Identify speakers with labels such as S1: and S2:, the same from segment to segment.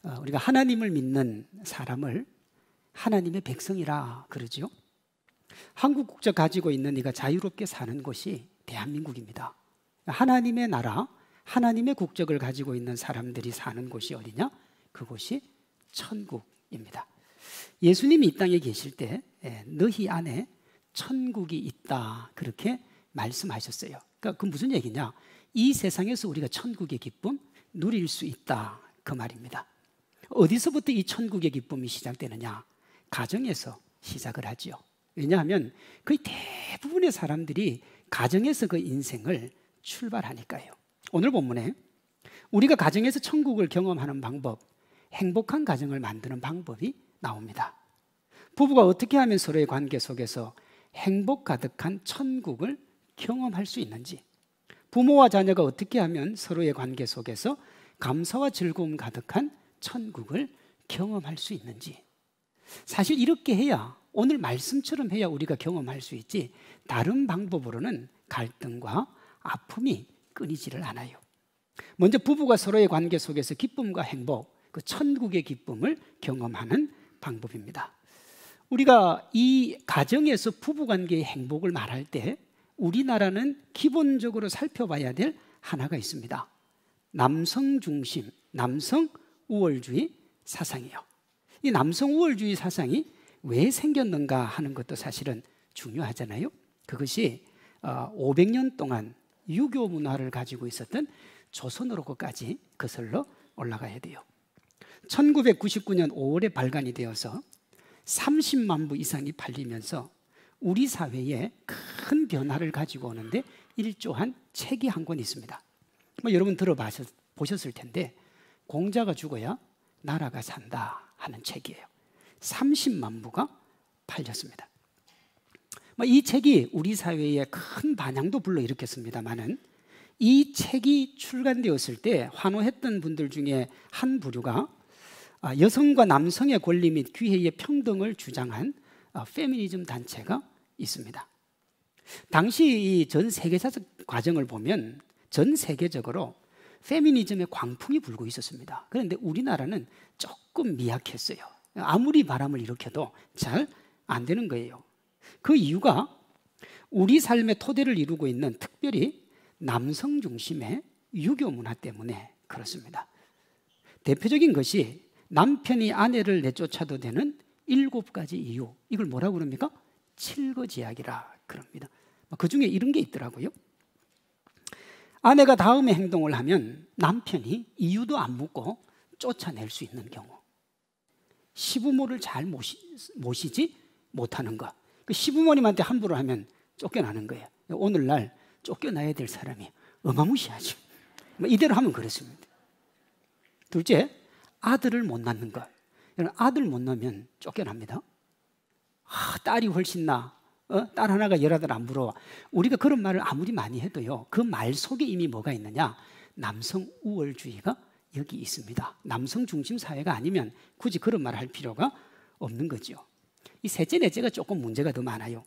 S1: 우리가 하나님을 믿는 사람을 하나님의 백성이라 그러죠. 한국 국적 가지고 있는 이가 자유롭게 사는 곳이 대한민국입니다. 하나님의 나라, 하나님의 국적을 가지고 있는 사람들이 사는 곳이 어디냐? 그곳이 천국입니다. 예수님이 이 땅에 계실 때 너희 안에 천국이 있다 그렇게 말씀하셨어요. 그러니까 그 무슨 얘기냐? 이 세상에서 우리가 천국의 기쁨 누릴 수 있다 그 말입니다. 어디서부터 이 천국의 기쁨이 시작되느냐? 가정에서 시작을 하죠. 왜냐하면 거의 대부분의 사람들이 가정에서 그 인생을 출발하니까요. 오늘 본문에 우리가 가정에서 천국을 경험하는 방법, 행복한 가정을 만드는 방법이 나옵니다. 부부가 어떻게 하면 서로의 관계 속에서 행복 가득한 천국을 경험할 수 있는지, 부모와 자녀가 어떻게 하면 서로의 관계 속에서 감사와 즐거움 가득한 천국을 경험할 수 있는지, 사실 이렇게 해야, 오늘 말씀처럼 해야 우리가 경험할 수 있지, 다른 방법으로는 갈등과 아픔이 끊이지를 않아요. 먼저 부부가 서로의 관계 속에서 기쁨과 행복, 그 천국의 기쁨을 경험하는 방법입니다. 우리가 이 가정에서 부부관계의 행복을 말할 때 우리나라는 기본적으로 살펴봐야 될 하나가 있습니다. 남성 중심, 남성 우월주의 사상이에요. 이 남성 우월주의 사상이 왜 생겼는가 하는 것도 사실은 중요하잖아요. 그것이 500년 동안 유교 문화를 가지고 있었던 조선으로까지 거슬러 올라가야 돼요. 1999년 5월에 발간이 되어서 30만 부 이상이 팔리면서 우리 사회에 큰 변화를 가지고 오는데 일조한 책이 한 권 있습니다. 여러분 들어보셨을 텐데, 공자가 죽어야 나라가 산다 하는 책이에요. 30만 부가 팔렸습니다. 이 책이 우리 사회에 큰 반향도 불러일으켰습니다만은, 이 책이 출간되었을 때 환호했던 분들 중에 한 부류가 여성과 남성의 권리 및 기회의 평등을 주장한 페미니즘 단체가 있습니다. 당시 이 전 세계사적 과정을 보면 전 세계적으로 페미니즘의 광풍이 불고 있었습니다. 그런데 우리나라는 조금 미약했어요. 아무리 바람을 일으켜도 잘 안 되는 거예요. 그 이유가 우리 삶의 토대를 이루고 있는 특별히 남성 중심의 유교 문화 때문에 그렇습니다. 대표적인 것이 남편이 아내를 내쫓아도 되는 7가지 이유, 이걸 뭐라고 그럽니까? 칠거지약이라 그럽니다. 그 중에 이런 게 있더라고요. 아내가 다음의 행동을 하면 남편이 이유도 안 묻고 쫓아낼 수 있는 경우, 시부모를 잘 모시지 못하는 것, 그 시부모님한테 함부로 하면 쫓겨나는 거예요. 오늘날 쫓겨나야 될 사람이 어마무시하죠. 이대로 하면 그렇습니다. 둘째, 아들을 못 낳는 것. 아들 못 낳으면 쫓겨납니다. 딸이 훨씬 나. 딸 하나가 열아들 안 부러워. 우리가 그런 말을 아무리 많이 해도요, 그 말 속에 이미 뭐가 있느냐? 남성 우월주의가 여기 있습니다. 남성 중심 사회가 아니면 굳이 그런 말을 할 필요가 없는 거죠. 이 셋째, 넷째가 조금 문제가 더 많아요.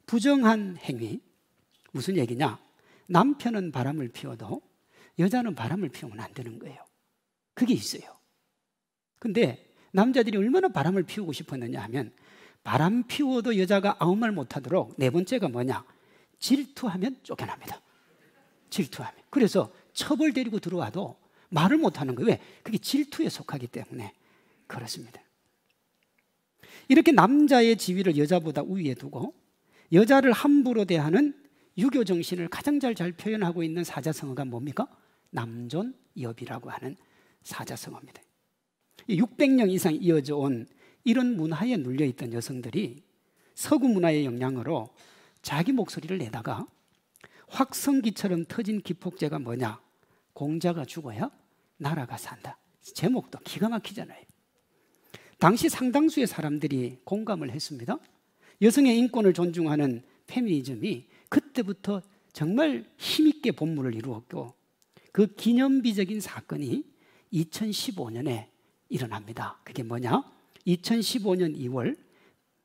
S1: 부정한 행위. 무슨 얘기냐? 남편은 바람을 피워도 여자는 바람을 피우면 안 되는 거예요. 그게 있어요. 근데 남자들이 얼마나 바람을 피우고 싶었느냐 하면, 바람 피워도 여자가 아무 말 못하도록 네 번째가 뭐냐? 질투하면 쫓겨납니다. 질투하면. 그래서 첩을 데리고 들어와도 말을 못하는 거예요. 왜? 그게 질투에 속하기 때문에 그렇습니다. 이렇게 남자의 지위를 여자보다 우위에 두고 여자를 함부로 대하는 유교 정신을 가장 잘 표현하고 있는 사자성어가 뭡니까? 남존여비라고 하는 사자성어입니다. 600년 이상 이어져 온 이런 문화에 눌려있던 여성들이 서구 문화의 영향으로 자기 목소리를 내다가 확성기처럼 터진 기폭제가 뭐냐? 공자가 죽어야 나라가 산다. 제목도 기가 막히잖아요. 당시 상당수의 사람들이 공감을 했습니다. 여성의 인권을 존중하는 페미니즘이 그때부터 정말 힘있게 본물을 이루었고, 그 기념비적인 사건이 2015년에 일어납니다. 그게 뭐냐? 2015년 2월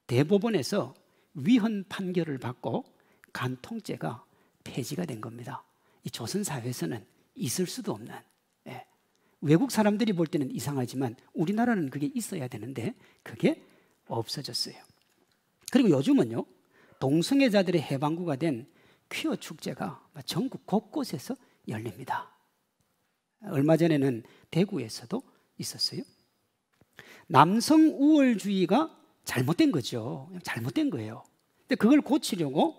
S1: 대법원에서 위헌 판결을 받고 간통죄가 폐지가 된 겁니다. 이 조선사회에서는 있을 수도 없는 외국 사람들이 볼 때는 이상하지만 우리나라는 그게 있어야 되는데 그게 없어졌어요. 그리고 요즘은요, 동성애자들의 해방구가 된 퀴어 축제가 전국 곳곳에서 열립니다. 얼마 전에는 대구에서도 있었어요. 남성 우월주의가 잘못된 거죠. 잘못된 거예요. 근데 그걸 고치려고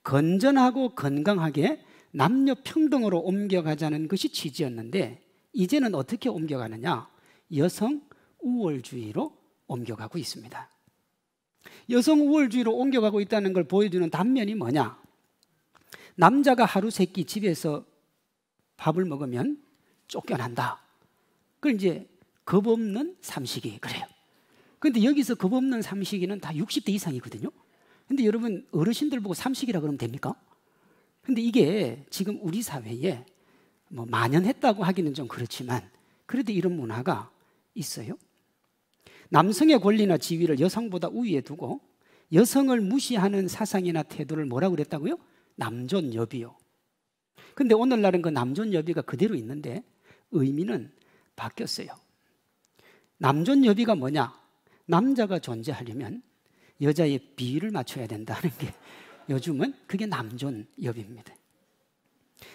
S1: 건전하고 건강하게 남녀 평등으로 옮겨가자는 것이 취지였는데 이제는 어떻게 옮겨가느냐? 여성 우월주의로 옮겨가고 있습니다. 여성 우월주의로 옮겨가고 있다는 걸 보여주는 단면이 뭐냐? 남자가 하루 세 끼 집에서 밥을 먹으면 쫓겨난다. 그걸 이제 겁 없는 삼식이 그래요. 그런데 여기서 겁 없는 삼식이는 다 60대 이상이거든요. 근데 여러분 어르신들 보고 삼식이라 그러면 됩니까? 근데 이게 지금 우리 사회에 뭐 만연했다고 하기는 좀 그렇지만 그래도 이런 문화가 있어요. 남성의 권리나 지위를 여성보다 우위에 두고 여성을 무시하는 사상이나 태도를 뭐라고 그랬다고요? 남존여비요. 근데 오늘날은 그 남존여비가 그대로 있는데 의미는 바뀌었어요. 남존여비가 뭐냐? 남자가 존재하려면 여자의 비위를 맞춰야 된다는 게 요즘은 그게 남존여비입니다.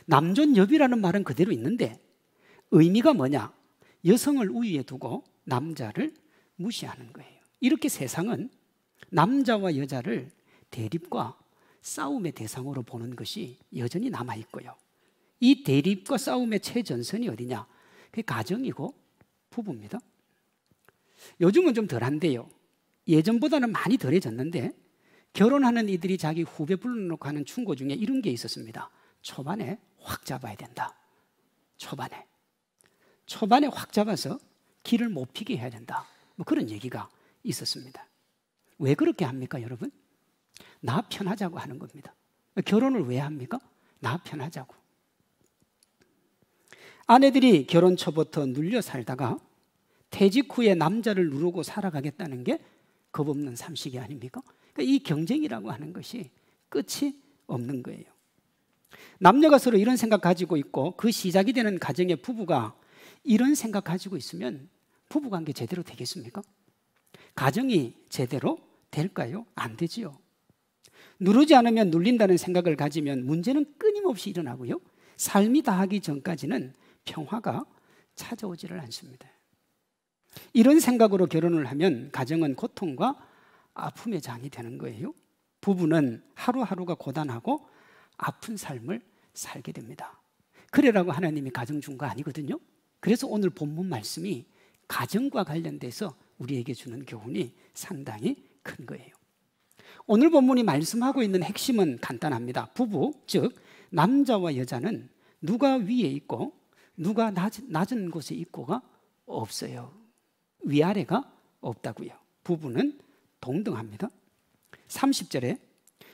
S1: 남존여비라는 말은 그대로 있는데 의미가 뭐냐? 여성을 우위에 두고 남자를 무시하는 거예요. 이렇게 세상은 남자와 여자를 대립과 싸움의 대상으로 보는 것이 여전히 남아있고요. 이 대립과 싸움의 최전선이 어디냐? 그게 가정이고 부부입니다. 요즘은 좀 덜한데요. 예전보다는 많이 덜해졌는데 결혼하는 이들이 자기 후배 불러놓고 하는 충고 중에 이런 게 있었습니다. 초반에 확 잡아야 된다. 초반에 확 잡아서 길을 못 피게 해야 된다. 뭐 그런 얘기가 있었습니다. 왜 그렇게 합니까, 여러분? 나 편하자고 하는 겁니다. 결혼을 왜 합니까? 나 편하자고. 아내들이 결혼 초부터 눌려 살다가 퇴직 후에 남자를 누르고 살아가겠다는 게 겁없는 삼식이 아닙니까? 그러니까 이 경쟁이라고 하는 것이 끝이 없는 거예요. 남녀가 서로 이런 생각 가지고 있고 그 시작이 되는 가정의 부부가 이런 생각 가지고 있으면 부부관계 제대로 되겠습니까? 가정이 제대로 될까요? 안 되지요. 누르지 않으면 눌린다는 생각을 가지면 문제는 끊임없이 일어나고요. 삶이 다하기 전까지는 평화가 찾아오지를 않습니다. 이런 생각으로 결혼을 하면 가정은 고통과 아픔의 장이 되는 거예요. 부부는 하루하루가 고단하고 아픈 삶을 살게 됩니다. 그래라고 하나님이 가정 준 거 아니거든요. 그래서 오늘 본문 말씀이 가정과 관련돼서 우리에게 주는 교훈이 상당히 큰 거예요. 오늘 본문이 말씀하고 있는 핵심은 간단합니다. 부부, 즉 남자와 여자는 누가 위에 있고 누가 낮은 곳에 있고가 없어요. 위아래가 없다고요. 부부는 동등합니다. 30절에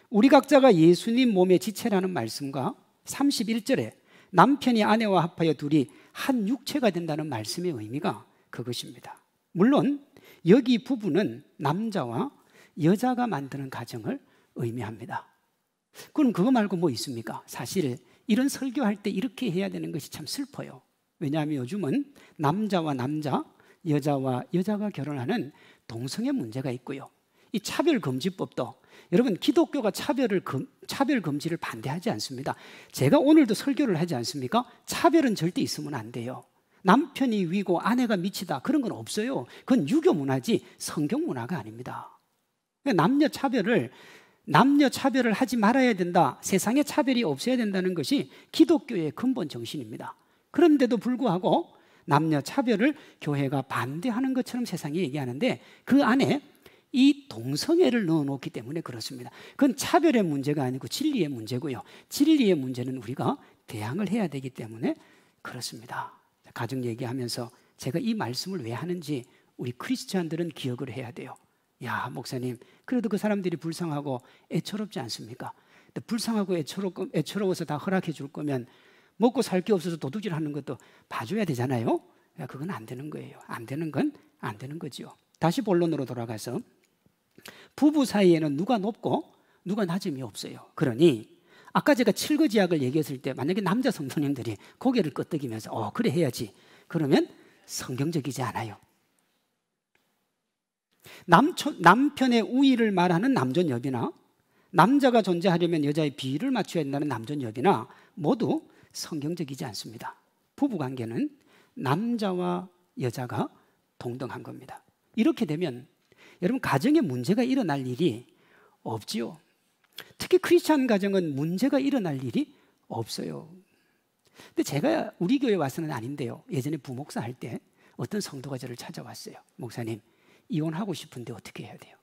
S1: 우리 각자가 예수님 몸의 지체라는 말씀과 31절에 남편이 아내와 합하여 둘이 한 육체가 된다는 말씀의 의미가 그것입니다. 물론 여기 부부는 남자와 여자가 만드는 가정을 의미합니다. 그럼 그거 말고 뭐 있습니까? 사실 이런 설교할 때 이렇게 해야 되는 것이 참 슬퍼요. 왜냐하면 요즘은 남자와 남자, 여자와 여자가 결혼하는 동성애 문제가 있고요. 이 차별금지법도 여러분 기독교가 차별 금지를 반대하지 않습니다. 제가 오늘도 설교를 하지 않습니까? 차별은 절대 있으면 안 돼요. 남편이 위고 아내가 밑이다 그런 건 없어요. 그건 유교 문화지 성경 문화가 아닙니다. 남녀 차별을 하지 말아야 된다. 세상에 차별이 없어야 된다는 것이 기독교의 근본 정신입니다. 그런데도 불구하고 남녀 차별을 교회가 반대하는 것처럼 세상이 얘기하는데 그 안에 이 동성애를 넣어놓기 때문에 그렇습니다. 그건 차별의 문제가 아니고 진리의 문제고요. 진리의 문제는 우리가 대항을 해야 되기 때문에 그렇습니다. 가정 얘기하면서 제가 이 말씀을 왜 하는지 우리 크리스찬들은 기억을 해야 돼요. 야, 목사님, 그래도 그 사람들이 불쌍하고 애처롭지 않습니까? 근데 불쌍하고 애처로워서 다 허락해 줄 거면 먹고 살 게 없어서 도둑질하는 것도 봐줘야 되잖아요. 그건 안 되는 거예요. 안 되는 건 안 되는 거죠. 다시 본론으로 돌아가서 부부 사이에는 누가 높고 누가 낮음이 없어요. 그러니 아까 제가 칠거지약을 얘기했을 때 만약에 남자 성도님들이 고개를 끄덕이면서 그래 해야지. 그러면 성경적이지 않아요. 남편의 우위를 말하는 남존여비나 남자가 존재하려면 여자의 비위를 맞춰야 된다는 남존여비나 모두 성경적이지 않습니다. 부부관계는 남자와 여자가 동등한 겁니다. 이렇게 되면 여러분 가정에 문제가 일어날 일이 없지요. 특히 크리스찬 가정은 문제가 일어날 일이 없어요. 근데 제가 우리 교회 와서는 아닌데요. 예전에 부목사 할 때 어떤 성도가 저를 찾아왔어요. 목사님, 이혼하고 싶은데 어떻게 해야 돼요?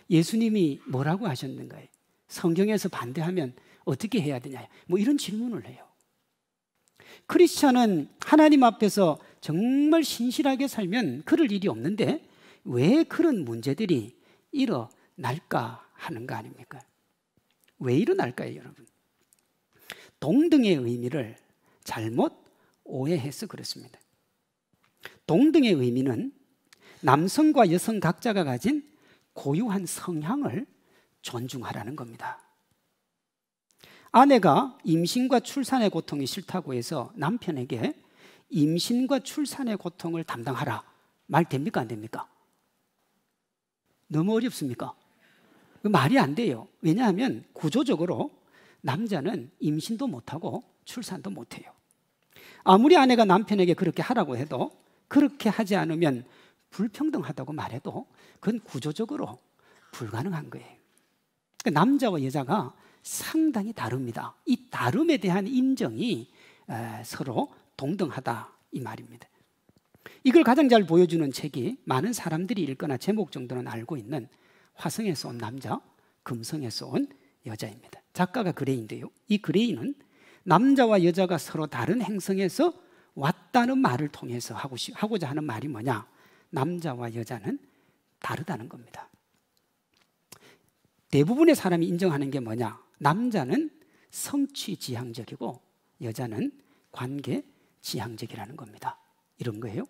S1: 예수님이 뭐라고 하셨는가요? 성경에서 반대하면 어떻게 해야 되냐? 뭐 이런 질문을 해요. 크리스찬은 하나님 앞에서 정말 신실하게 살면 그럴 일이 없는데 왜 그런 문제들이 일어날까 하는 거 아닙니까? 왜 일어날까요, 여러분? 동등의 의미를 잘못 오해해서 그렇습니다. 동등의 의미는 남성과 여성 각자가 가진 고유한 성향을 존중하라는 겁니다. 아내가 임신과 출산의 고통이 싫다고 해서 남편에게 임신과 출산의 고통을 담당하라. 말 됩니까? 안 됩니까? 너무 어렵습니까? 말이 안 돼요. 왜냐하면 구조적으로 남자는 임신도 못하고 출산도 못해요. 아무리 아내가 남편에게 그렇게 하라고 해도 그렇게 하지 않으면 불평등하다고 말해도 그건 구조적으로 불가능한 거예요. 그러니까 남자와 여자가 상당히 다릅니다. 이 다름에 대한 인정이 서로 동등하다 이 말입니다. 이걸 가장 잘 보여주는 책이 많은 사람들이 읽거나 제목 정도는 알고 있는 화성에서 온 남자, 금성에서 온 여자입니다. 작가가 그레이인데요. 이 그레이는 남자와 여자가 서로 다른 행성에서 왔다는 말을 통해서 하고자 하는 말이 뭐냐? 남자와 여자는 다르다는 겁니다. 대부분의 사람이 인정하는 게 뭐냐? 남자는 성취지향적이고 여자는 관계지향적이라는 겁니다. 이런 거예요.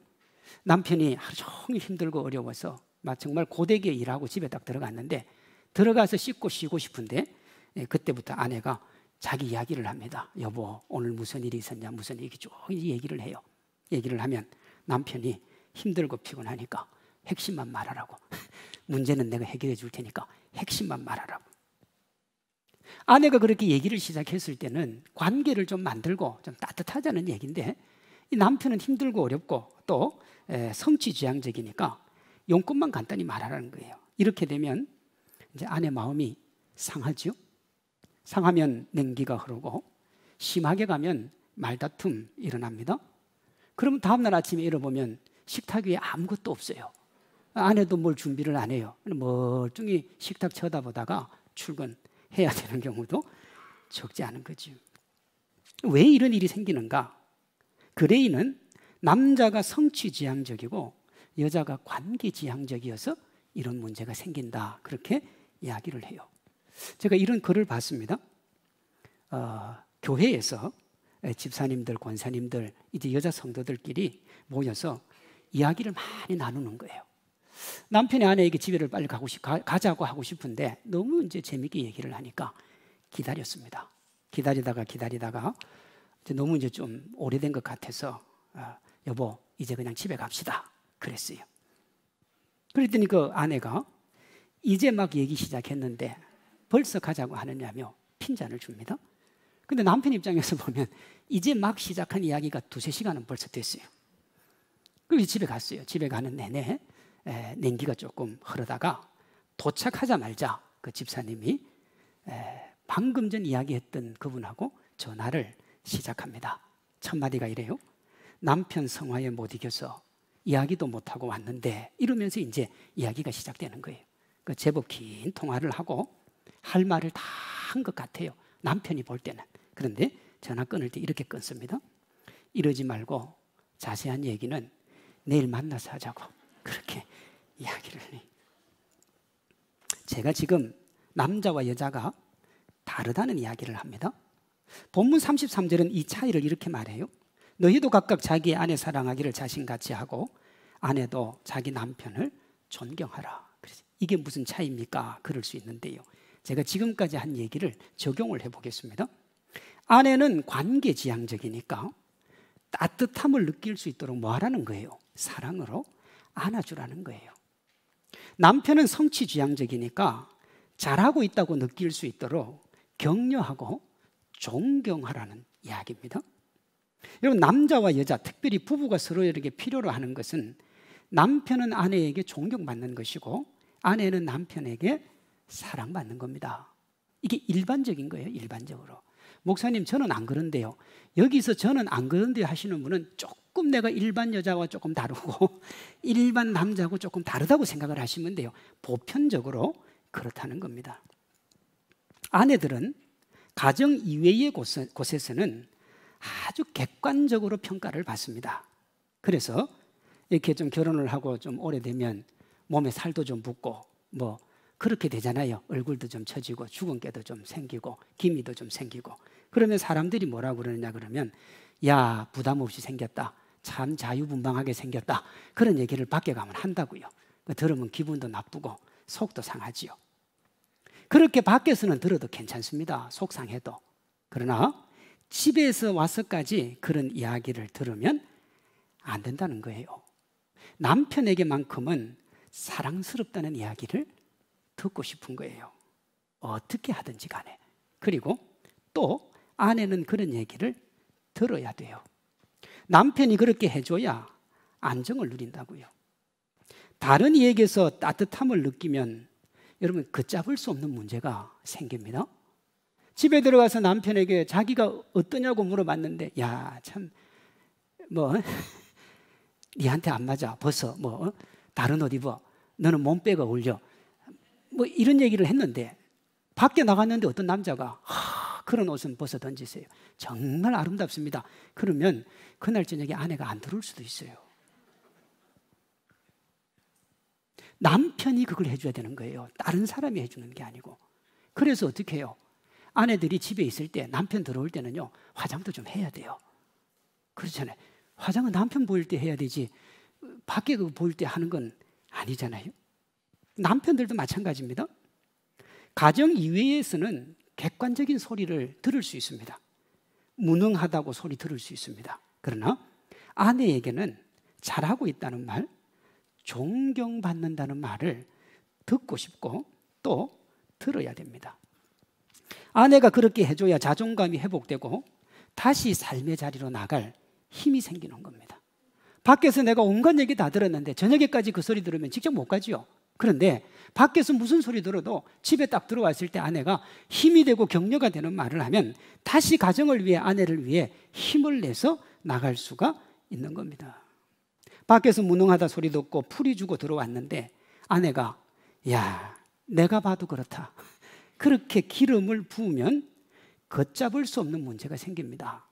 S1: 남편이 하루 종일 힘들고 어려워서 정말 고되게 일하고 집에 딱 들어갔는데 들어가서 씻고 쉬고 싶은데 그때부터 아내가 자기 이야기를 합니다. 여보, 오늘 무슨 일이 있었냐, 무슨 얘기 쭉 얘기를 해요. 얘기를 하면 남편이 힘들고 피곤하니까 핵심만 말하라고. 문제는 내가 해결해 줄 테니까 핵심만 말하라고. 아내가 그렇게 얘기를 시작했을 때는 관계를 좀 만들고 좀 따뜻하자는 얘기인데 이 남편은 힘들고 어렵고 또 성취지향적이니까 용건만 간단히 말하라는 거예요. 이렇게 되면 이제 아내 마음이 상하죠. 상하면 냉기가 흐르고 심하게 가면 말다툼 일어납니다. 그러면 다음날 아침에 일어보면 식탁 위에 아무것도 없어요. 아내도 뭘 준비를 안 해요. 멀뚱히 식탁 쳐다보다가 출근해야 되는 경우도 적지 않은 거죠. 왜 이런 일이 생기는가? 그레이는 남자가 성취지향적이고 여자가 관계지향적이어서 이런 문제가 생긴다. 그렇게 이야기를 해요. 제가 이런 글을 봤습니다. 교회에서 집사님들, 권사님들, 이제 여자 성도들끼리 모여서 이야기를 많이 나누는 거예요. 남편이 아내에게 집에를 빨리 가자고 하고 싶은데 너무 이제 재밌게 얘기를 하니까 기다렸습니다. 기다리다가 이제 너무 이제 좀 오래된 것 같아서 여보, 이제 그냥 집에 갑시다. 그랬어요. 그랬더니 그 아내가 이제 막 얘기 시작했는데 벌써 가자고 하느냐며 핀잔을 줍니다. 근데 남편 입장에서 보면 이제 막 시작한 이야기가 2-3시간은 벌써 됐어요. 그래서 집에 갔어요. 집에 가는 내내 냉기가 조금 흐르다가 도착하자마자 그 집사님이 방금 전 이야기했던 그분하고 전화를 시작합니다. 첫 마디가 이래요. 남편 성화에 못 이겨서 이야기도 못하고 왔는데 이러면서 이제 이야기가 시작되는 거예요. 그 제법 긴 통화를 하고 할 말을 다 한 것 같아요. 남편이 볼 때는. 그런데 전화 끊을 때 이렇게 끊습니다. 이러지 말고 자세한 얘기는 내일 만나서 하자고. 그렇게 이야기를 해요. 제가 지금 남자와 여자가 다르다는 이야기를 합니다. 본문 33절은 이 차이를 이렇게 말해요. 너희도 각각 자기 아내 사랑하기를 자신같이 하고 아내도 자기 남편을 존경하라. 그래서 이게 무슨 차이입니까? 그럴 수 있는데요. 제가 지금까지 한 얘기를 적용을 해보겠습니다. 아내는 관계지향적이니까 따뜻함을 느낄 수 있도록 뭐 하라는 거예요? 사랑으로 안아주라는 거예요. 남편은 성취지향적이니까 잘하고 있다고 느낄 수 있도록 격려하고 존경하라는 이야기입니다. 여러분, 남자와 여자, 특별히 부부가 서로에게 필요로 하는 것은 남편은 아내에게 존경받는 것이고 아내는 남편에게 사랑받는 겁니다. 이게 일반적인 거예요. 일반적으로. 목사님, 저는 안 그런데요. 여기서 저는 안 그런데요 하시는 분은 조금 내가 일반 여자와 조금 다르고 일반 남자하고 조금 다르다고 생각을 하시면 돼요. 보편적으로 그렇다는 겁니다. 아내들은 가정 이외의 곳에서는 아주 객관적으로 평가를 받습니다. 그래서 이렇게 좀 결혼을 하고 좀 오래되면 몸에 살도 좀 붙고 뭐 그렇게 되잖아요. 얼굴도 좀 처지고 주근깨도 좀 생기고 기미도 좀 생기고. 그러면 사람들이 뭐라고 그러느냐 그러면 야, 부담 없이 생겼다. 참 자유분방하게 생겼다. 그런 얘기를 밖에 가면 한다고요. 들으면 기분도 나쁘고 속도 상하지요. 그렇게 밖에서는 들어도 괜찮습니다. 속상해도. 그러나 집에서 와서까지 그런 이야기를 들으면 안 된다는 거예요. 남편에게만큼은 사랑스럽다는 이야기를 듣고 싶은 거예요. 어떻게 하든지 간에. 그리고 또 아내는 그런 얘기를 들어야 돼요. 남편이 그렇게 해줘야 안정을 누린다고요. 다른 이에게서 따뜻함을 느끼면 여러분 걷잡을 수 없는 문제가 생깁니다. 집에 들어가서 남편에게 자기가 어떠냐고 물어봤는데 야, 참 뭐 니한테 안 맞아. 벗어. 뭐 다른 옷 입어. 너는 몸빼가 어울려. 뭐 이런 얘기를 했는데 밖에 나갔는데 어떤 남자가 그런 옷은 벗어 던지세요. 정말 아름답습니다. 그러면 그날 저녁에 아내가 안 들어올 수도 있어요. 남편이 그걸 해줘야 되는 거예요. 다른 사람이 해주는 게 아니고. 그래서 어떻게 해요? 아내들이 집에 있을 때 남편 들어올 때는요, 화장도 좀 해야 돼요. 그렇잖아요. 화장은 남편 보일 때 해야 되지 밖에 보일 때 하는 건 아니잖아요. 남편들도 마찬가지입니다. 가정 이외에서는 객관적인 소리를 들을 수 있습니다. 무능하다고 소리 들을 수 있습니다. 그러나 아내에게는 잘하고 있다는 말, 존경받는다는 말을 듣고 싶고 또 들어야 됩니다. 아내가 그렇게 해줘야 자존감이 회복되고 다시 삶의 자리로 나갈 힘이 생기는 겁니다. 밖에서 내가 온갖 얘기 다 들었는데 저녁에까지 그 소리 들으면 직접 못 가지요. 그런데 밖에서 무슨 소리 들어도 집에 딱 들어왔을 때 아내가 힘이 되고 격려가 되는 말을 하면 다시 가정을 위해, 아내를 위해 힘을 내서 나갈 수가 있는 겁니다. 밖에서 무능하다 소리 듣고 풀이 주고 들어왔는데 아내가 야, 내가 봐도 그렇다. 그렇게 기름을 부으면 걷잡을 수 없는 문제가 생깁니다.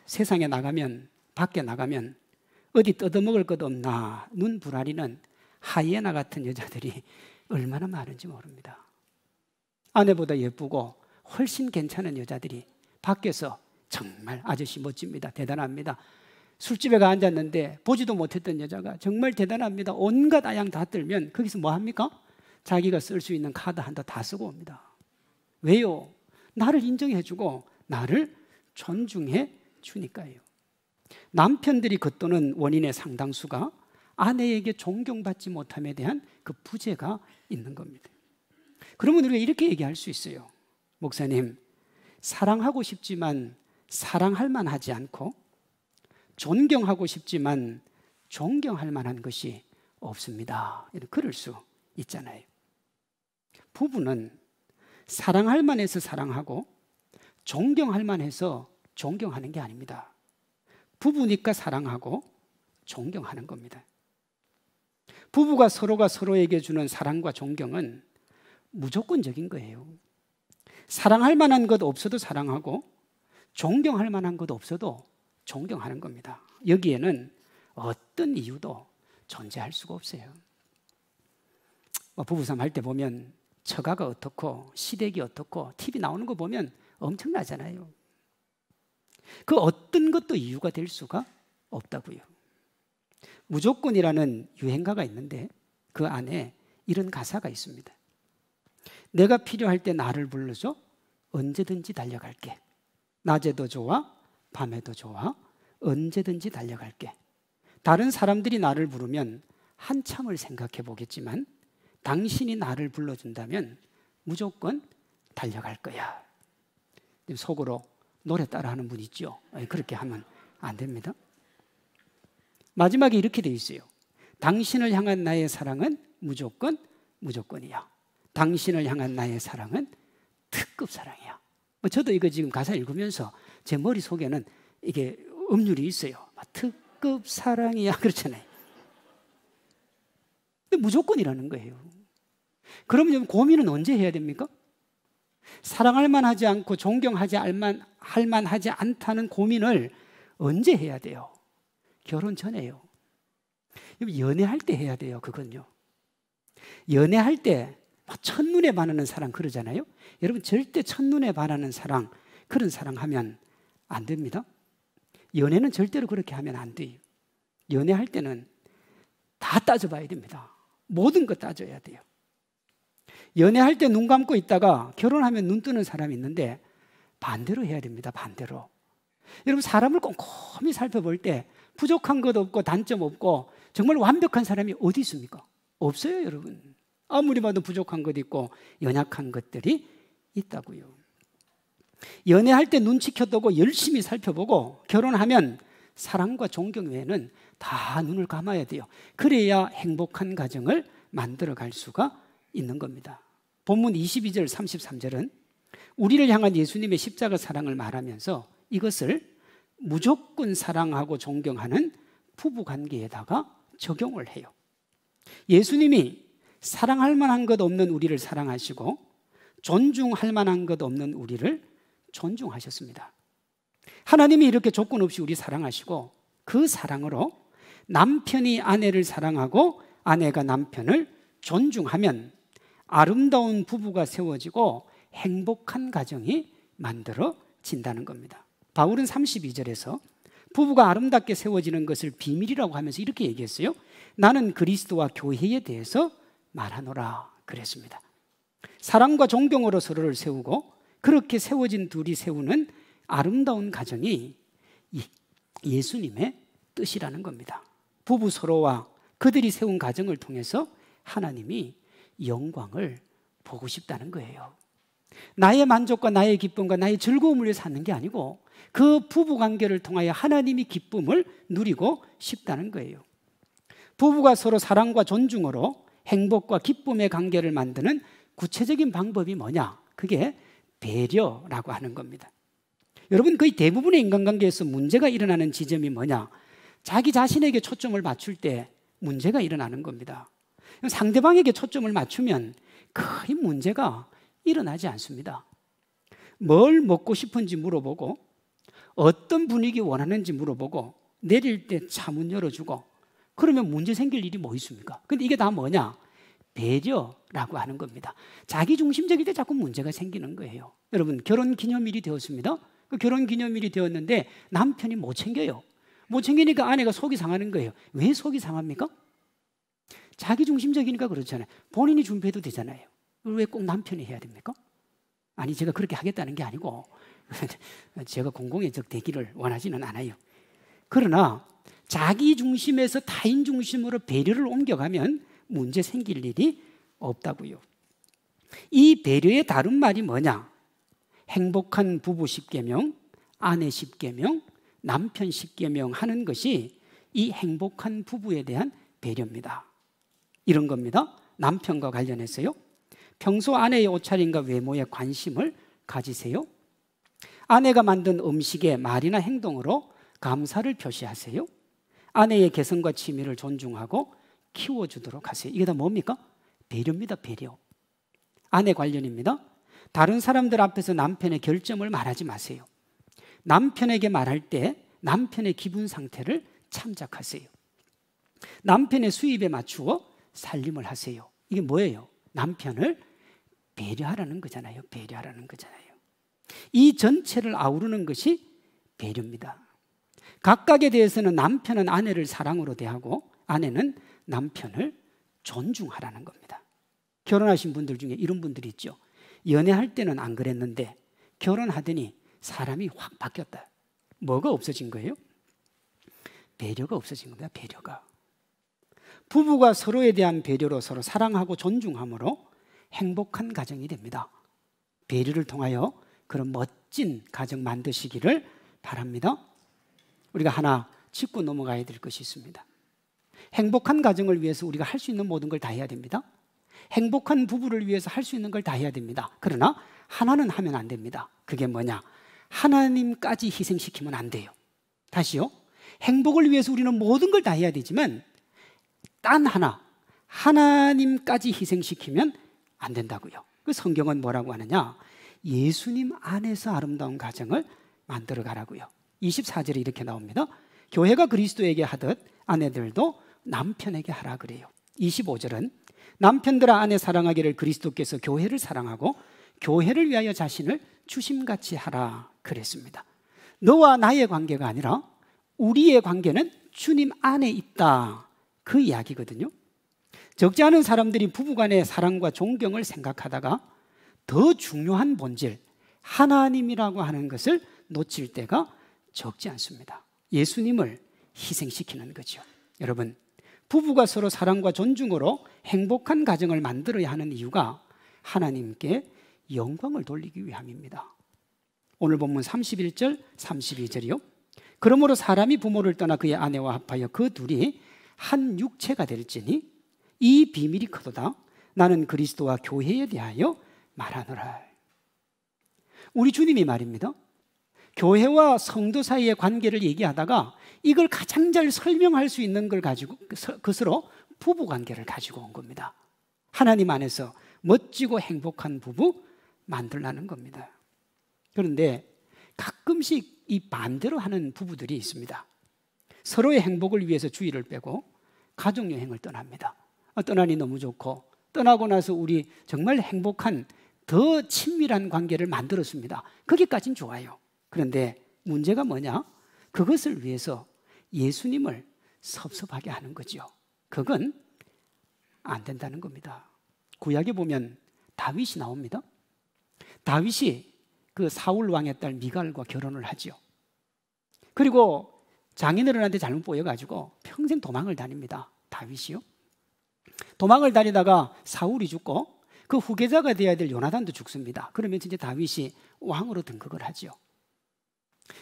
S1: 세상에 나가면, 밖에 나가면 어디 뜯어먹을 것 없나 눈 부라리는 하이에나 같은 여자들이 얼마나 많은지 모릅니다. 아내보다 예쁘고 훨씬 괜찮은 여자들이 밖에서 정말 아저씨 멋집니다. 대단합니다. 술집에 가 앉았는데 보지도 못했던 여자가 정말 대단합니다. 온갖 아양 다 들면 거기서 뭐 합니까? 자기가 쓸 수 있는 카드 한 다 다 쓰고 옵니다. 왜요? 나를 인정해주고 나를 존중해 주니까요. 남편들이 겉도는 원인의 상당수가 아내에게 존경받지 못함에 대한 그 부재가 있는 겁니다. 그러면 우리가 이렇게 얘기할 수 있어요. 목사님, 사랑하고 싶지만 사랑할 만하지 않고 존경하고 싶지만 존경할 만한 것이 없습니다. 그럴 수 있잖아요. 부부는 사랑할 만해서 사랑하고 존경할 만해서 존경하는 게 아닙니다. 부부니까 사랑하고 존경하는 겁니다. 부부가 서로가 서로에게 주는 사랑과 존경은 무조건적인 거예요. 사랑할 만한 것 없어도 사랑하고 존경할 만한 것 없어도 존경하는 겁니다. 여기에는 어떤 이유도 존재할 수가 없어요. 부부싸움 할 때 보면 처가가 어떻고 시댁이 어떻고 TV 나오는 거 보면 엄청나잖아요. 그 어떤 것도 이유가 될 수가 없다고요. 무조건이라는 유행가가 있는데 그 안에 이런 가사가 있습니다. 내가 필요할 때 나를 불러줘. 언제든지 달려갈게. 낮에도 좋아, 밤에도 좋아, 언제든지 달려갈게. 다른 사람들이 나를 부르면 한참을 생각해 보겠지만 당신이 나를 불러준다면 무조건 달려갈 거야. 속으로 노래 따라하는 분 있죠? 그렇게 하면 안 됩니다. 마지막에 이렇게 돼 있어요. 당신을 향한 나의 사랑은 무조건이야. 당신을 향한 나의 사랑은 특급 사랑이야. 저도 이거 지금 가사 읽으면서 제 머릿속에는 이게 음률이 있어요. 특급 사랑이야 그렇잖아요. 근데 무조건이라는 거예요. 그러면 고민은 언제 해야 됩니까? 사랑할 만하지 않고 존경하지 할 만하지 않다는 고민을 언제 해야 돼요? 결혼 전에요. 연애할 때 해야 돼요. 그건요. 연애할 때 첫눈에 반하는 사랑 그러잖아요. 여러분 절대 첫눈에 반하는 사랑, 그런 사랑하면 안 됩니다. 연애는 절대로 그렇게 하면 안 돼요. 연애할 때는 다 따져봐야 됩니다. 모든 것 따져야 돼요. 연애할 때 눈 감고 있다가 결혼하면 눈 뜨는 사람이 있는데 반대로 해야 됩니다. 반대로. 여러분 사람을 꼼꼼히 살펴볼 때 부족한 것 없고 단점 없고 정말 완벽한 사람이 어디 있습니까? 없어요, 여러분. 아무리 봐도 부족한 것 있고 연약한 것들이 있다고요. 연애할 때 눈치 켜두고 열심히 살펴보고 결혼하면 사랑과 존경 외에는 다 눈을 감아야 돼요. 그래야 행복한 가정을 만들어갈 수가 있는 겁니다. 본문 22절 33절은 우리를 향한 예수님의 십자가 사랑을 말하면서 이것을 무조건 사랑하고 존경하는 부부관계에다가 적용을 해요. 예수님이 사랑할 만한 것 없는 우리를 사랑하시고 존중할 만한 것 없는 우리를 존중하셨습니다. 하나님이 이렇게 조건 없이 우리 사랑하시고 그 사랑으로 남편이 아내를 사랑하고 아내가 남편을 존중하면 아름다운 부부가 세워지고 행복한 가정이 만들어진다는 겁니다. 바울은 32절에서 부부가 아름답게 세워지는 것을 비밀이라고 하면서 이렇게 얘기했어요. 나는 그리스도와 교회에 대해서 말하노라 그랬습니다. 사랑과 존경으로 서로를 세우고 그렇게 세워진 둘이 세우는 아름다운 가정이 예수님의 뜻이라는 겁니다. 부부 서로와 그들이 세운 가정을 통해서 하나님이 영광을 보고 싶다는 거예요. 나의 만족과 나의 기쁨과 나의 즐거움을 위해서 사는 게 아니고 그 부부관계를 통하여 하나님이 기쁨을 누리고 싶다는 거예요. 부부가 서로 사랑과 존중으로 행복과 기쁨의 관계를 만드는 구체적인 방법이 뭐냐? 그게 배려라고 하는 겁니다. 여러분 거의 대부분의 인간관계에서 문제가 일어나는 지점이 뭐냐? 자기 자신에게 초점을 맞출 때 문제가 일어나는 겁니다. 상대방에게 초점을 맞추면 거의 문제가 일어나지 않습니다. 뭘 먹고 싶은지 물어보고 어떤 분위기 원하는지 물어보고 내릴 때 차 문 열어주고 그러면 문제 생길 일이 뭐 있습니까? 근데 이게 다 뭐냐? 배려라고 하는 겁니다. 자기중심적일 때 자꾸 문제가 생기는 거예요. 여러분 결혼기념일이 되었습니다. 그 결혼기념일이 되었는데 남편이 못 챙겨요. 못 챙기니까 아내가 속이 상하는 거예요. 왜 속이 상합니까? 자기중심적이니까 그렇잖아요. 본인이 준비해도 되잖아요. 왜 꼭 남편이 해야 됩니까? 아니 제가 그렇게 하겠다는 게 아니고 제가 공공의적 되기를 원하지는 않아요. 그러나 자기 중심에서 타인 중심으로 배려를 옮겨가면 문제 생길 일이 없다고요. 이 배려의 다른 말이 뭐냐? 행복한 부부 10계명, 아내 10계명, 남편 10계명 하는 것이 이 행복한 부부에 대한 배려입니다. 이런 겁니다. 남편과 관련해서요. 평소 아내의 옷차림과 외모에 관심을 가지세요. 아내가 만든 음식의 말이나 행동으로 감사를 표시하세요. 아내의 개성과 취미를 존중하고 키워주도록 하세요. 이게 다 뭡니까? 배려입니다. 배려. 아내 관련입니다. 다른 사람들 앞에서 남편의 결점을 말하지 마세요. 남편에게 말할 때 남편의 기분 상태를 참작하세요. 남편의 수입에 맞추어 살림을 하세요. 이게 뭐예요? 남편을 배려하라는 거잖아요. 배려하라는 거잖아요. 이 전체를 아우르는 것이 배려입니다. 각각에 대해서는 남편은 아내를 사랑으로 대하고 아내는 남편을 존중하라는 겁니다. 결혼하신 분들 중에 이런 분들이 있죠. 연애할 때는 안 그랬는데 결혼하더니 사람이 확 바뀌었다. 뭐가 없어진 거예요? 배려가 없어진 겁니다. 배려가. 부부가 서로에 대한 배려로 서로 사랑하고 존중함으로 행복한 가정이 됩니다. 배려를 통하여 그런 멋진 가정 만드시기를 바랍니다. 우리가 하나 짚고 넘어가야 될 것이 있습니다. 행복한 가정을 위해서 우리가 할 수 있는 모든 걸 다 해야 됩니다. 행복한 부부를 위해서 할 수 있는 걸 다 해야 됩니다. 그러나 하나는 하면 안 됩니다. 그게 뭐냐? 하나님까지 희생시키면 안 돼요. 다시요. 행복을 위해서 우리는 모든 걸 다 해야 되지만 단 하나, 하나님까지 희생시키면 안 된다고요. 그 성경은 뭐라고 하느냐? 예수님 안에서 아름다운 가정을 만들어 가라고요. 24절에 이렇게 나옵니다. 교회가 그리스도에게 하듯 아내들도 남편에게 하라 그래요. 25절은 남편들아 아내 사랑하기를 그리스도께서 교회를 사랑하고 교회를 위하여 자신을 주심같이 하라 그랬습니다. 너와 나의 관계가 아니라 우리의 관계는 주님 안에 있다, 그 이야기거든요. 적지 않은 사람들이 부부간의 사랑과 존경을 생각하다가 더 중요한 본질, 하나님이라고 하는 것을 놓칠 때가 적지 않습니다. 예수님을 희생시키는 거죠. 여러분, 부부가 서로 사랑과 존중으로 행복한 가정을 만들어야 하는 이유가 하나님께 영광을 돌리기 위함입니다. 오늘 본문 31절, 32절이요. 그러므로 사람이 부모를 떠나 그의 아내와 합하여 그 둘이 한 육체가 될지니 이 비밀이 크도다. 나는 그리스도와 교회에 대하여 말하노라. 우리 주님이 말입니다. 교회와 성도 사이의 관계를 얘기하다가 이걸 가장 잘 설명할 수 있는 걸 가지고 그것으로 부부 관계를 가지고 온 겁니다. 하나님 안에서 멋지고 행복한 부부 만들라는 겁니다. 그런데 가끔씩 이 반대로 하는 부부들이 있습니다. 서로의 행복을 위해서 주의를 빼고 가족여행을 떠납니다. 떠나니 너무 좋고 떠나고 나서 우리 정말 행복한 더 친밀한 관계를 만들었습니다. 거기까지는 좋아요. 그런데 문제가 뭐냐? 그것을 위해서 예수님을 섭섭하게 하는 거죠. 그건 안 된다는 겁니다. 구약에 보면 다윗이 나옵니다. 다윗이 그 사울 왕의 딸 미갈과 결혼을 하죠. 그리고 장인어른한테 잘못 보여가지고 평생 도망을 다닙니다. 다윗이요. 도망을 다니다가 사울이 죽고 그 후계자가 되어야 될 요나단도 죽습니다. 그러면 이제 다윗이 왕으로 등극을 하죠.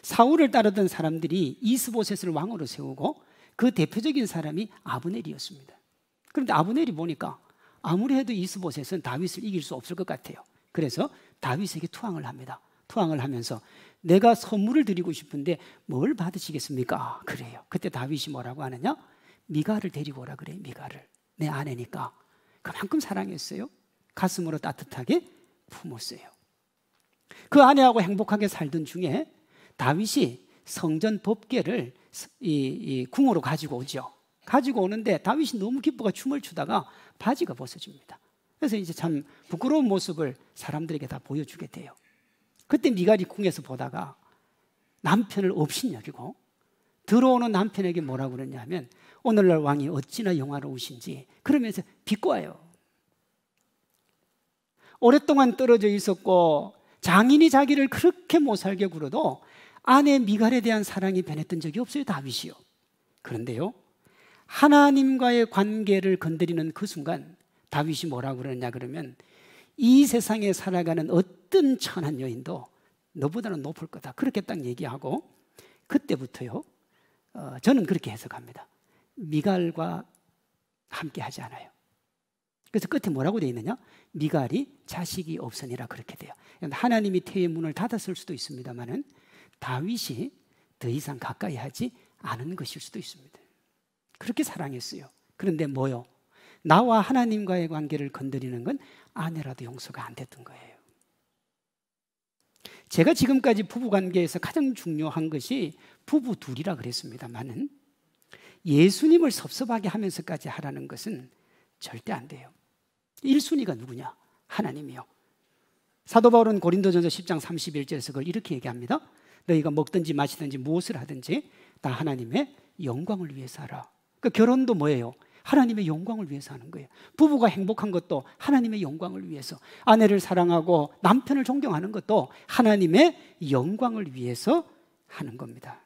S1: 사울을 따르던 사람들이 이스보셋을 왕으로 세우고 그 대표적인 사람이 아브넬이었습니다. 그런데 아브넬이 보니까 아무리 해도 이스보셋은 다윗을 이길 수 없을 것 같아요. 그래서 다윗에게 투항을 합니다. 투항을 하면서 내가 선물을 드리고 싶은데 뭘 받으시겠습니까? 그래요. 그때 다윗이 뭐라고 하느냐? 미갈을 데리고 오라 그래요. 미갈을. 내 아내니까. 그만큼 사랑했어요. 가슴으로 따뜻하게 품었어요. 그 아내하고 행복하게 살던 중에 다윗이 성전 덮개를 이 궁으로 가지고 오죠. 가지고 오는데 다윗이 너무 기뻐가 춤을 추다가 바지가 벗어집니다. 그래서 이제 참 부끄러운 모습을 사람들에게 다 보여주게 돼요. 그때 미갈이 궁에서 보다가 남편을 업신여기고 들어오는 남편에게 뭐라고 그러냐면 오늘날 왕이 어찌나 영화로우신지 그러면서 비꼬아요. 오랫동안 떨어져 있었고 장인이 자기를 그렇게 못살게 굴어도 아내 미갈에 대한 사랑이 변했던 적이 없어요. 다윗이요. 그런데요, 하나님과의 관계를 건드리는 그 순간 다윗이 뭐라고 그러냐 그러면 이 세상에 살아가는 어떤 천한 여인도 너보다는 높을 거다. 그렇게 딱 얘기하고 그때부터요, 저는 그렇게 해석합니다. 미갈과 함께 하지 않아요. 그래서 끝에 뭐라고 되어 있느냐? 미갈이 자식이 없으니라 그렇게 돼요. 하나님이 태의 문을 닫았을 수도 있습니다만은 다윗이 더 이상 가까이 하지 않은 것일 수도 있습니다. 그렇게 사랑했어요. 그런데 뭐요? 나와 하나님과의 관계를 건드리는 건 아내라도 용서가 안 됐던 거예요. 제가 지금까지 부부관계에서 가장 중요한 것이 부부 둘이라 그랬습니다만은 예수님을 섭섭하게 하면서까지 하라는 것은 절대 안 돼요. 1순위가 누구냐? 하나님이요. 사도 바울은 고린도전서 10장 31절에서 그걸 이렇게 얘기합니다. 너희가 먹든지 마시든지 무엇을 하든지 다 하나님의 영광을 위해서 하라. 그러니까 결혼도 뭐예요? 하나님의 영광을 위해서 하는 거예요. 부부가 행복한 것도 하나님의 영광을 위해서, 아내를 사랑하고 남편을 존경하는 것도 하나님의 영광을 위해서 하는 겁니다.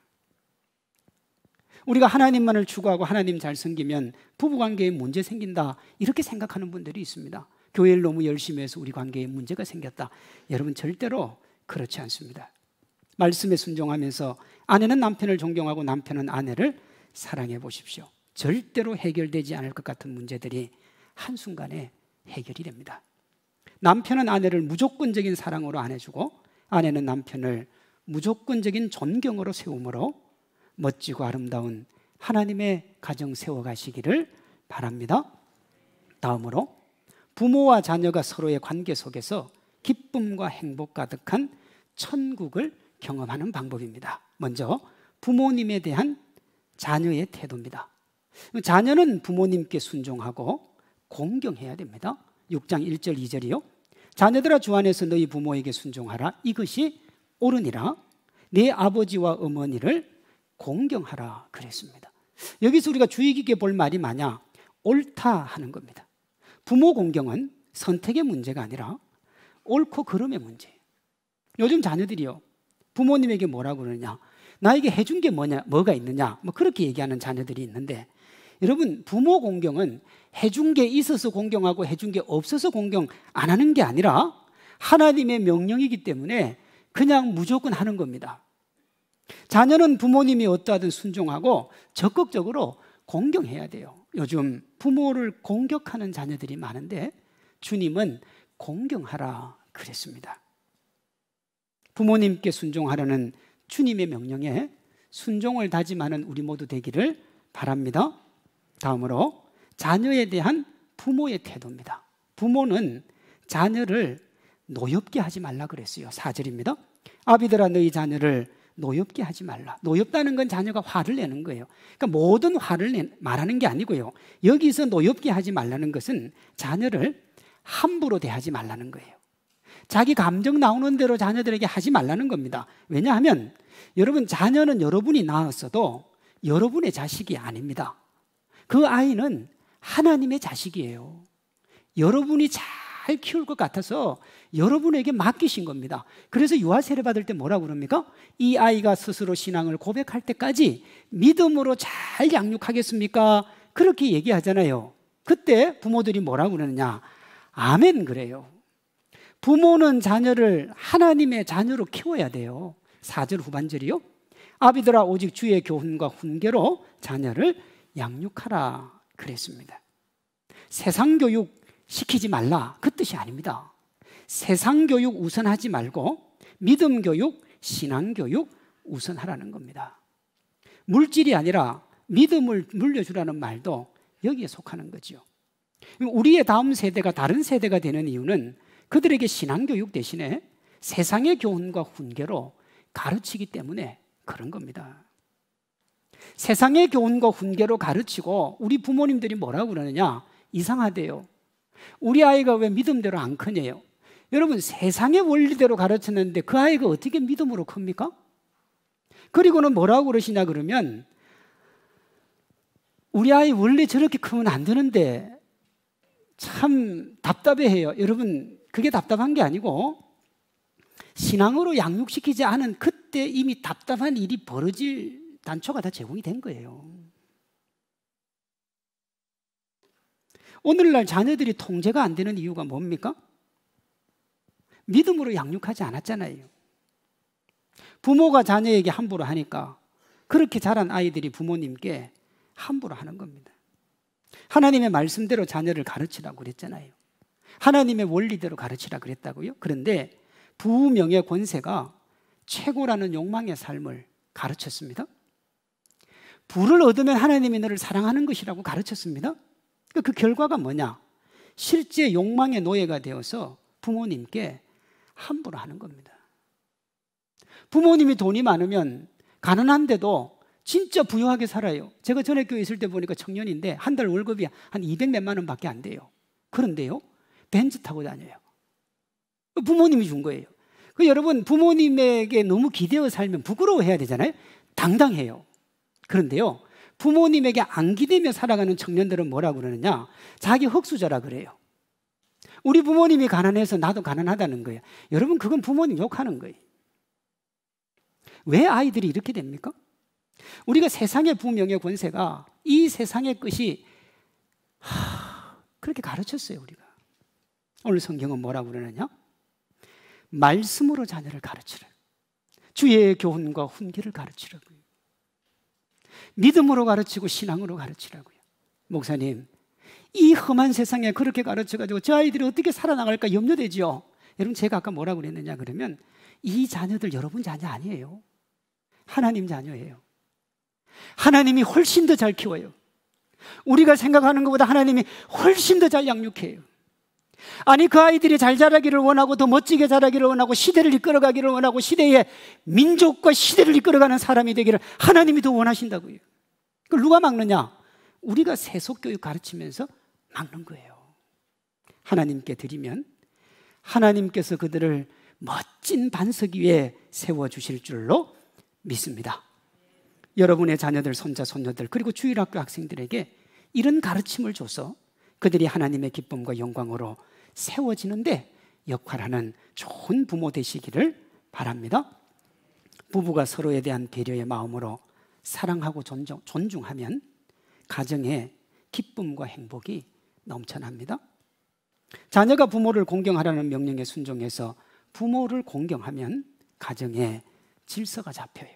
S1: 우리가 하나님만을 추구하고 하나님 잘 섬기면 부부관계에 문제 생긴다, 이렇게 생각하는 분들이 있습니다. 교회를 너무 열심히 해서 우리 관계에 문제가 생겼다. 여러분, 절대로 그렇지 않습니다. 말씀에 순종하면서 아내는 남편을 존경하고 남편은 아내를 사랑해 보십시오. 절대로 해결되지 않을 것 같은 문제들이 한순간에 해결이 됩니다. 남편은 아내를 무조건적인 사랑으로 안 해주고 아내는 남편을 무조건적인 존경으로 세움으로 멋지고 아름다운 하나님의 가정 세워가시기를 바랍니다. 다음으로 부모와 자녀가 서로의 관계 속에서 기쁨과 행복 가득한 천국을 경험하는 방법입니다. 먼저 부모님에 대한 자녀의 태도입니다. 자녀는 부모님께 순종하고 공경해야 됩니다. 6장 1절 2절이요. 자녀들아 주 안에서 너희 부모에게 순종하라. 이것이 옳으니라. 네 아버지와 어머니를 공경하라 그랬습니다. 여기서 우리가 주의 깊게 볼 말이 뭐냐? 옳다 하는 겁니다. 부모 공경은 선택의 문제가 아니라 옳고 그름의 문제예요. 요즘 자녀들이요, 부모님에게 뭐라고 그러느냐? 나에게 해준 게 뭐가 있느냐? 뭐 그렇게 얘기하는 자녀들이 있는데, 여러분, 부모 공경은 해준 게 있어서 공경하고 해준 게 없어서 공경 안 하는 게 아니라 하나님의 명령이기 때문에 그냥 무조건 하는 겁니다. 자녀는 부모님이 어떠하든 순종하고 적극적으로 공경해야 돼요. 요즘 부모를 공격하는 자녀들이 많은데 주님은 공경하라 그랬습니다. 부모님께 순종하라는 주님의 명령에 순종을 다짐하는 우리 모두 되기를 바랍니다. 다음으로 자녀에 대한 부모의 태도입니다. 부모는 자녀를 노엽게 하지 말라 그랬어요. 4절입니다. 아비들아 너희 자녀를 노엽게 하지 말라. 노엽다는 건 자녀가 화를 내는 거예요. 그러니까 모든 화를 말하는 게 아니고요. 여기서 노엽게 하지 말라는 것은 자녀를 함부로 대하지 말라는 거예요. 자기 감정 나오는 대로 자녀들에게 하지 말라는 겁니다. 왜냐하면 여러분, 자녀는 여러분이 낳았어도 여러분의 자식이 아닙니다. 그 아이는 하나님의 자식이에요. 여러분이 잘 키울 것 같아서 여러분에게 맡기신 겁니다. 그래서 유아 세례 받을 때 뭐라고 그럽니까? 이 아이가 스스로 신앙을 고백할 때까지 믿음으로 잘 양육하겠습니까? 그렇게 얘기하잖아요. 그때 부모들이 뭐라고 그러느냐? 아멘 그래요. 부모는 자녀를 하나님의 자녀로 키워야 돼요. 4절 후반절이요. 아비들아 오직 주의 교훈과 훈계로 자녀를 양육하라 그랬습니다. 세상 교육 시키지 말라 그 뜻이 아닙니다. 세상 교육 우선하지 말고 믿음 교육, 신앙 교육 우선하라는 겁니다. 물질이 아니라 믿음을 물려주라는 말도 여기에 속하는 거죠. 우리의 다음 세대가 다른 세대가 되는 이유는 그들에게 신앙 교육 대신에 세상의 교훈과 훈계로 가르치기 때문에 그런 겁니다. 세상의 교훈과 훈계로 가르치고 우리 부모님들이 뭐라고 그러느냐? 이상하대요. 우리 아이가 왜 믿음대로 안 크냐요? 여러분, 세상의 원리대로 가르쳤는데 그 아이가 어떻게 믿음으로 큽니까? 그리고는 뭐라고 그러시냐 그러면 우리 아이 원래 저렇게 크면 안 되는데 참 답답해해요. 여러분, 그게 답답한 게 아니고 신앙으로 양육시키지 않은 그때 이미 답답한 일이 벌어질 단초가 다 제공이 된 거예요. 오늘날 자녀들이 통제가 안 되는 이유가 뭡니까? 믿음으로 양육하지 않았잖아요. 부모가 자녀에게 함부로 하니까 그렇게 자란 아이들이 부모님께 함부로 하는 겁니다. 하나님의 말씀대로 자녀를 가르치라고 그랬잖아요. 하나님의 원리대로 가르치라 그랬다고요. 그런데 부명의 권세가 최고라는 욕망의 삶을 가르쳤습니다. 부를 얻으면 하나님이 너를 사랑하는 것이라고 가르쳤습니다. 그 결과가 뭐냐? 실제 욕망의 노예가 되어서 부모님께 함부로 하는 겁니다. 부모님이 돈이 많으면 가난한데도 진짜 부유하게 살아요. 제가 전에 교회 있을 때 보니까 청년인데 한 달 월급이 한 200 몇만 원밖에 안 돼요. 그런데요, 벤츠 타고 다녀요. 부모님이 준 거예요. 여러분, 부모님에게 너무 기대어 살면 부끄러워해야 되잖아요. 당당해요. 그런데요, 부모님에게 안 기대며 살아가는 청년들은 뭐라고 그러느냐? 자기 흙수저라 그래요. 우리 부모님이 가난해서 나도 가난하다는 거예요. 여러분, 그건 부모님 욕하는 거예요. 왜 아이들이 이렇게 됩니까? 우리가 세상의 부명의 권세가 이 세상의 끝이 그렇게 가르쳤어요. 우리가 오늘 성경은 뭐라고 그러느냐? 말씀으로 자녀를 가르치라. 주의 교훈과 훈계를 가르치라고요. 믿음으로 가르치고 신앙으로 가르치라고요. 목사님, 이 험한 세상에 그렇게 가르쳐가지고 저 아이들이 어떻게 살아나갈까 염려되죠. 여러분, 제가 아까 뭐라고 그랬느냐 그러면 이 자녀들 여러분 자녀 아니에요. 하나님 자녀예요. 하나님이 훨씬 더 잘 키워요. 우리가 생각하는 것보다 하나님이 훨씬 더 잘 양육해요. 아니, 그 아이들이 잘 자라기를 원하고 더 멋지게 자라기를 원하고 시대를 이끌어가기를 원하고 시대의 민족과 시대를 이끌어가는 사람이 되기를 하나님이 더 원하신다고요. 그걸 누가 막느냐? 우리가 세속교육 가르치면서 막는 거예요. 하나님께 드리면 하나님께서 그들을 멋진 반석 위에 세워주실 줄로 믿습니다. 여러분의 자녀들, 손자, 손녀들, 그리고 주일학교 학생들에게 이런 가르침을 줘서 그들이 하나님의 기쁨과 영광으로 세워지는데 역할하는 좋은 부모 되시기를 바랍니다. 부부가 서로에 대한 배려의 마음으로 사랑하고 존중하면 가정에 기쁨과 행복이 넘쳐납니다. 자녀가 부모를 공경하라는 명령에 순종해서 부모를 공경하면 가정에 질서가 잡혀요.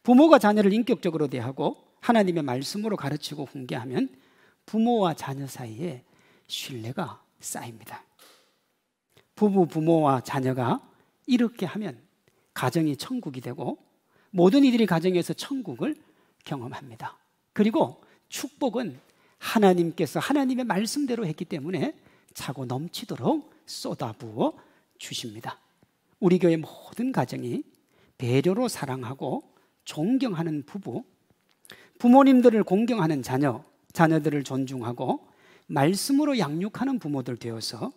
S1: 부모가 자녀를 인격적으로 대하고 하나님의 말씀으로 가르치고 훈계하면 부모와 자녀 사이에 신뢰가 쌓입니다. 부모와 자녀가 이렇게 하면 가정이 천국이 되고 모든 이들이 가정에서 천국을 경험합니다. 그리고 축복은 하나님께서 하나님의 말씀대로 했기 때문에 차고 넘치도록 쏟아부어 주십니다. 우리 교회 모든 가정이 배려로 사랑하고 존경하는 부부, 부모님들을 공경하는 자녀, 자녀들을 존중하고 말씀으로 양육하는 부모들 되어서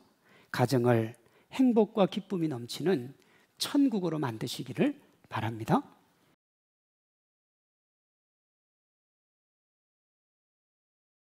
S1: 가정을 행복과 기쁨이 넘치는 천국으로 만드시기를 바랍니다.